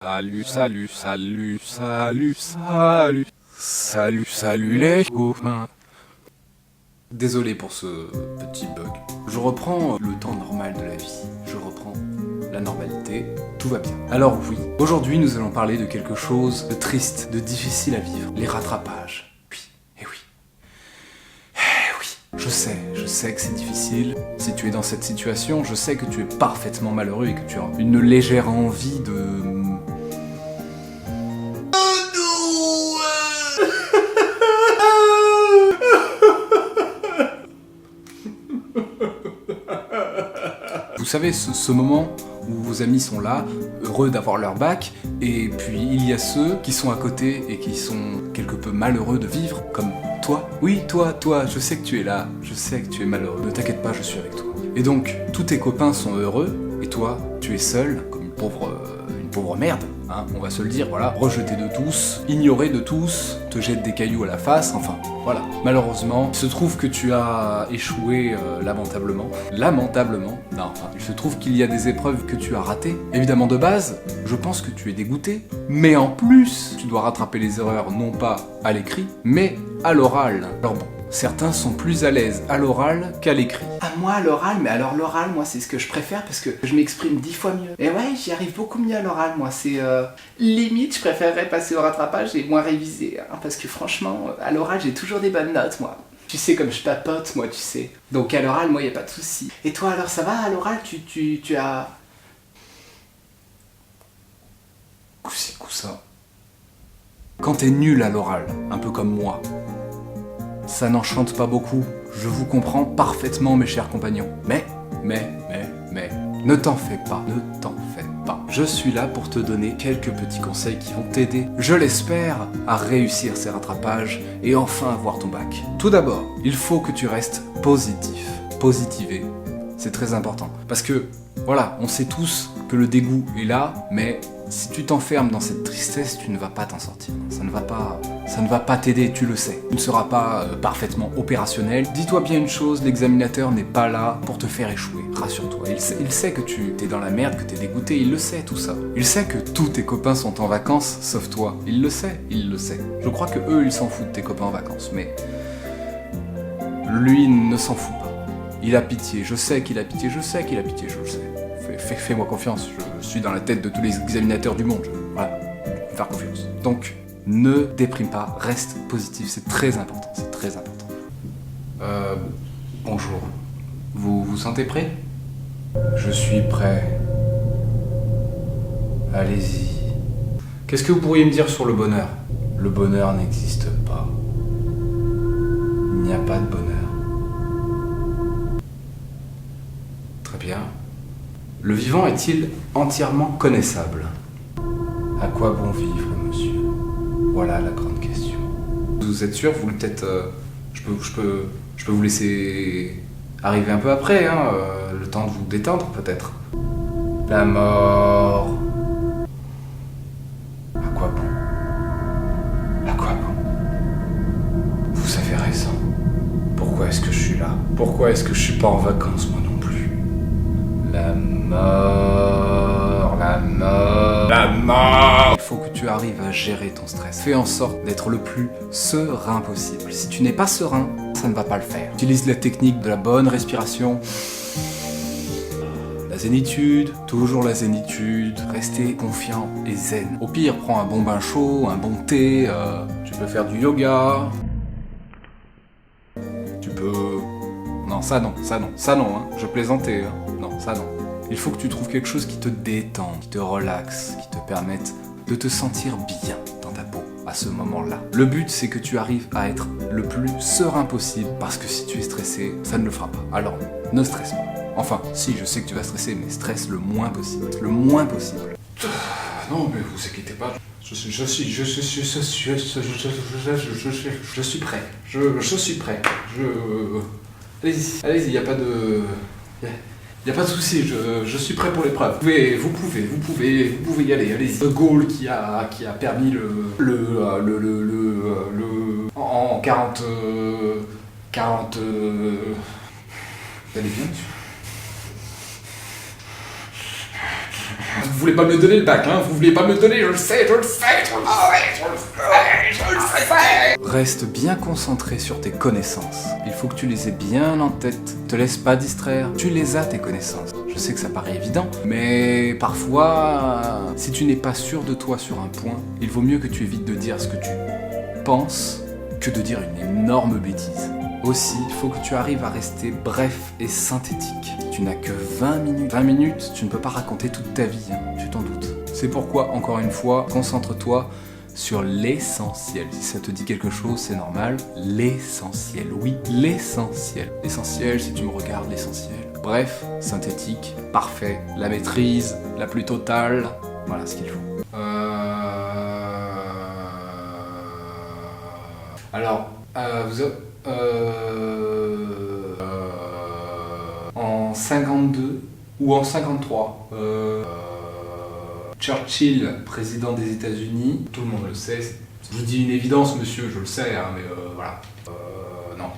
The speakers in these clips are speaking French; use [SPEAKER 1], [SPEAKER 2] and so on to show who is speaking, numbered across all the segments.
[SPEAKER 1] Salut, salut, salut, salut, salut, salut, salut les copains. Désolé pour ce petit bug. Je reprends le temps normal de la vie. Je reprends la normalité. Tout va bien. Alors oui, aujourd'hui nous allons parler de quelque chose de triste, de difficile à vivre. Les rattrapages. Oui, et oui. Eh oui. Je sais que c'est difficile. Si tu es dans cette situation, je sais que tu es parfaitement malheureux et que tu as une légère envie de... Vous savez, ce moment où vos amis sont là, heureux d'avoir leur bac, et puis il y a ceux qui sont à côté et qui sont quelque peu malheureux de vivre, comme toi. Oui, toi, je sais que tu es là, je sais que tu es malheureux, ne t'inquiète pas, je suis avec toi. Et donc, tous tes copains sont heureux, et toi, tu es seul, comme une pauvre merde, hein, on va se le dire, voilà, rejeté de tous, ignoré de tous, te jette des cailloux à la face, enfin, voilà. Malheureusement, il se trouve que tu as échoué lamentablement. Lamentablement, non, enfin, il se trouve qu'il y a des épreuves que tu as ratées. Évidemment, de base, je pense que tu es dégoûté, mais en plus, tu dois rattraper les erreurs non pas à l'écrit, mais à l'oral. Alors bon, certains sont plus à l'aise à l'oral qu'à l'écrit.
[SPEAKER 2] Ah, moi à l'oral, mais alors l'oral, moi c'est ce que je préfère parce que je m'exprime 10 fois mieux. Et ouais, j'y arrive beaucoup mieux à l'oral, moi. C'est limite, je préférerais passer au rattrapage et moins réviser. Hein, parce que franchement, à l'oral, j'ai toujours des bonnes notes, moi. Tu sais, comme je papote, moi, tu sais. Donc à l'oral, moi, y a pas de souci. Et toi, alors, ça va à l'oral? Tu as...
[SPEAKER 1] Coup-ci, coup-ça. Quand t'es nul à l'oral, un peu comme moi, ça n'enchante pas beaucoup. Je vous comprends parfaitement, mes chers compagnons. Mais, ne t'en fais pas, ne t'en fais pas. Je suis là pour te donner quelques petits conseils qui vont t'aider, je l'espère, à réussir ces rattrapages et enfin avoir ton bac. Tout d'abord, il faut que tu restes positif. Positiver, c'est très important. Parce que, voilà, on sait tous que le dégoût est là, mais si tu t'enfermes dans cette tristesse, tu ne vas pas t'en sortir. Ça ne va pas t'aider, tu le sais. Tu ne seras pas parfaitement opérationnel. Dis-toi bien une chose, l'examinateur n'est pas là pour te faire échouer. Rassure-toi. Il sait que tu es dans la merde, que tu es dégoûté. Il le sait, tout ça. Il sait que tous tes copains sont en vacances, sauf toi. Il le sait. Je crois que eux, ils s'en foutent, tes copains en vacances. Mais lui ne s'en fout pas. Il a pitié. Je sais qu'il a pitié, je le sais. Fais-moi confiance, je suis dans la tête de tous les examinateurs du monde, voilà, faire confiance. Donc, ne déprime pas, reste positif, c'est très important, Bonjour, vous vous sentez prêt? Je suis prêt. Allez-y. Qu'est-ce que vous pourriez me dire sur le bonheur? Le bonheur n'existe pas. Il n'y a pas de bonheur. Très bien. Le vivant est-il entièrement connaissable? À quoi bon vivre, monsieur? Voilà la grande question. Vous êtes sûr? Vous peut-être... je peux vous laisser arriver un peu après, hein, le temps de vous détendre, peut-être. La mort... À quoi bon? À quoi bon? Vous avez raison. Pourquoi est-ce que je suis là? Pourquoi est-ce que je suis pas en vacances, moi non plus? La mort. Il faut que tu arrives à gérer ton stress. Fais en sorte d'être le plus serein possible. Si tu n'es pas serein, ça ne va pas le faire. Utilise la technique de la bonne respiration. La zénitude, toujours la zénitude. Restez confiant et zen. Au pire, prends un bon bain chaud, un bon thé. Tu peux faire du yoga. Tu peux... Non, ça non, hein. Je plaisantais, hein. Non, ça non. Il faut que tu trouves quelque chose qui te détende, qui te relaxe, qui te permette de te sentir bien dans ta peau à ce moment-là. Le but, c'est que tu arrives à être le plus serein possible, parce que si tu es stressé, ça ne le fera pas. Alors, ne stresse pas. Enfin, si, je sais que tu vas stresser, mais stresse le moins possible. Le moins possible. Non, mais vous inquiétez pas. Je suis prêt. Je suis prêt. Allez-y, y a pas de... Y a pas de souci, je suis prêt pour l'épreuve. Vous pouvez y aller, allez-y. De Gaulle qui a permis en 40... Vous allez bien, monsieur? voulez pas me le donner le bac, hein? Vous voulez pas me le donner, je le sais, je le sais, je le sais, je le sais, je le sais. Reste bien concentré sur tes connaissances. Il faut que tu les aies bien en tête. Te laisse pas distraire. Tu les as, tes connaissances. Je sais que ça paraît évident, mais parfois, si tu n'es pas sûr de toi sur un point, il vaut mieux que tu évites de dire ce que tu penses que de dire une énorme bêtise. Aussi, il faut que tu arrives à rester bref et synthétique. Tu n'as que 20 minutes. 20 minutes, tu ne peux pas raconter toute ta vie, hein, tu t'en doutes. C'est pourquoi, encore une fois, concentre-toi sur l'essentiel. Si ça te dit quelque chose, c'est normal. L'essentiel, oui, l'essentiel. L'essentiel, si tu me regardes, l'essentiel. Bref, synthétique, parfait, la maîtrise, la plus totale, voilà ce qu'il faut. Alors, en 52 ou en 53, Churchill, président des États-Unis, tout le monde le sait. Je vous dis une évidence, monsieur, je le sais, hein, mais voilà. Non.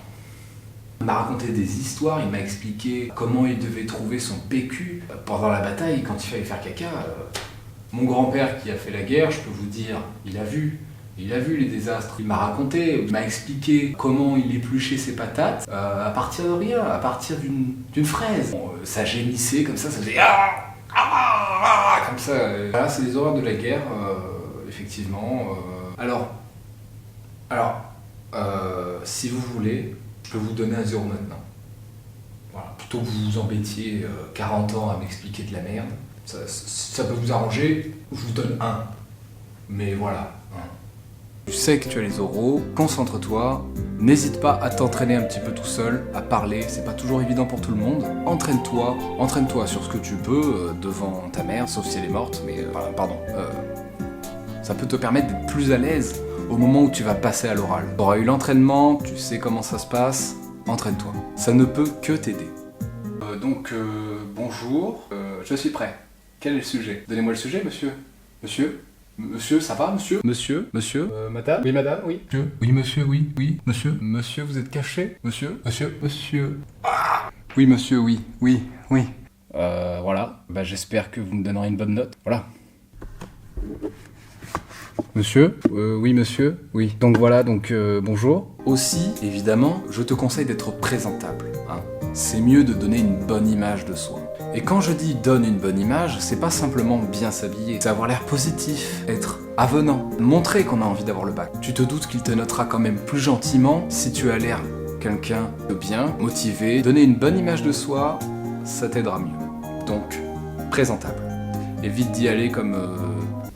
[SPEAKER 1] Il m'a raconté des histoires, il m'a expliqué comment il devait trouver son PQ pendant la bataille, quand il fallait faire caca. Mon grand-père qui a fait la guerre, je peux vous dire, il a vu les désastres. Il m'a raconté, il m'a expliqué comment il épluchait ses patates à partir de rien, à partir d'une fraise. Bon, ça gémissait comme ça faisait comme ça. Voilà, c'est les horreurs de la guerre, effectivement. Alors, si vous voulez, je peux vous donner un 0 maintenant. Voilà. Plutôt que vous vous embêtiez 40 ans à m'expliquer de la merde, ça peut vous arranger, je vous donne 1. Mais voilà. Tu sais que tu as les oraux, concentre-toi, n'hésite pas à t'entraîner un petit peu tout seul, à parler, c'est pas toujours évident pour tout le monde. Entraîne-toi sur ce que tu peux devant ta mère, sauf si elle est morte, mais ça peut te permettre d'être plus à l'aise au moment où tu vas passer à l'oral. Tu auras eu l'entraînement, tu sais comment ça se passe, entraîne-toi. Ça ne peut que t'aider. Bonjour, je suis prêt. Quel est le sujet? Donnez-moi le sujet, monsieur. Monsieur, ça va, monsieur? Monsieur?
[SPEAKER 3] Madame? Oui, madame, oui.
[SPEAKER 1] Monsieur? Oui, monsieur, oui, monsieur? Monsieur, vous êtes caché? Monsieur? Ah! Oui, monsieur, oui. Voilà, j'espère que vous me donnerez une bonne note, voilà. Monsieur? Oui, monsieur? Oui. Donc voilà, bonjour. Aussi, évidemment, je te conseille d'être présentable, hein. C'est mieux de donner une bonne image de soi. Et quand je dis donne une bonne image, c'est pas simplement bien s'habiller, c'est avoir l'air positif, être avenant, montrer qu'on a envie d'avoir le bac. Tu te doutes qu'il te notera quand même plus gentiment si tu as l'air quelqu'un de bien, motivé. Donner une bonne image de soi, ça t'aidera mieux. Donc, présentable. Évite d'y aller comme...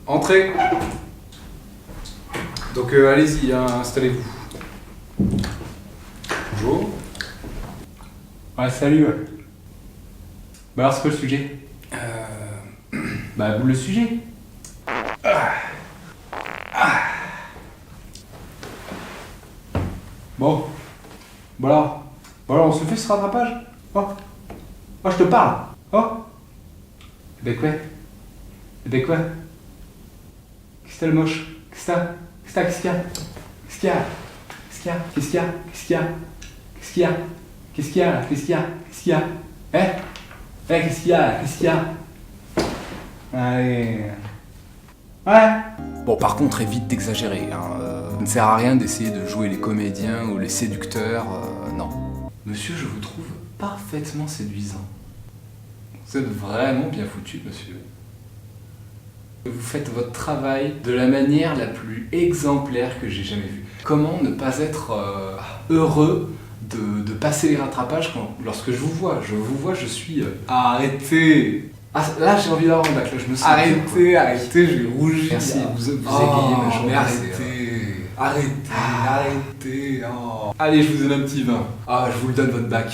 [SPEAKER 1] Entrez. Donc allez-y, hein, installez-vous. Bonjour. Ouais, salut. Alors c'est quoi le sujet? Le sujet. Bon. Voilà, on se fait ce rattrapage? Oh, je te parle. Oh. Quoi? Qu'est-ce que t'as le moche? Qu'est-ce qu'il y a? Hein? Qu'est-ce qu'il y a? Allez. Ouais. Bon, par contre, évite d'exagérer, hein. Ça ne sert à rien d'essayer de jouer les comédiens ou les séducteurs, non. Monsieur, je vous trouve parfaitement séduisant. Vous êtes vraiment bien foutu, monsieur. Vous faites votre travail de la manière la plus exemplaire que j'ai jamais vue. Comment ne pas être heureux de passer les rattrapages lorsque je vous vois, je suis... Arrêtez! Ah, là j'ai envie d'avoir un bac, là je me sens... Arrêtez, je vais rougir. Merci, vous égayez ma journée. Arrêtez. Oh. Allez, je vous donne un petit vin. Ah, je vous le donne votre bac.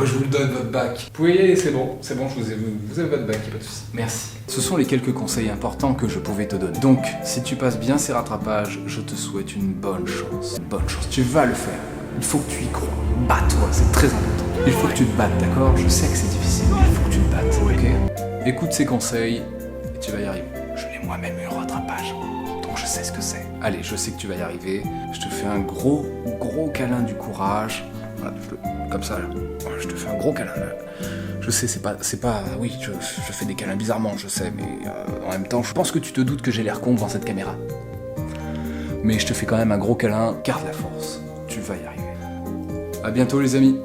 [SPEAKER 1] Je vous le donne votre bac. Vous pouvez y aller, c'est bon, vous avez votre bac, y'a pas de soucis. Merci. Ce sont les quelques conseils importants que je pouvais te donner. Donc, si tu passes bien ces rattrapages, je te souhaite une bonne chance. Tu vas le faire. Il faut que tu y crois. Bats-toi, c'est très important. Il faut que tu te battes, d'accord? Je sais que c'est difficile, mais il faut que tu te battes, ok? Écoute ces conseils et tu vas y arriver. Je l'ai moi-même eu en rattrapage, donc je sais ce que c'est. Allez, je sais que tu vas y arriver. Je te fais un gros câlin du courage. Voilà, comme ça, là. Voilà, je te fais un gros câlin, là. Je sais, oui, je fais des câlins bizarrement, je sais, mais en même temps, je pense que tu te doutes que j'ai l'air con devant cette caméra. Mais je te fais quand même un gros câlin, garde la force, tu vas y arriver. À bientôt les amis.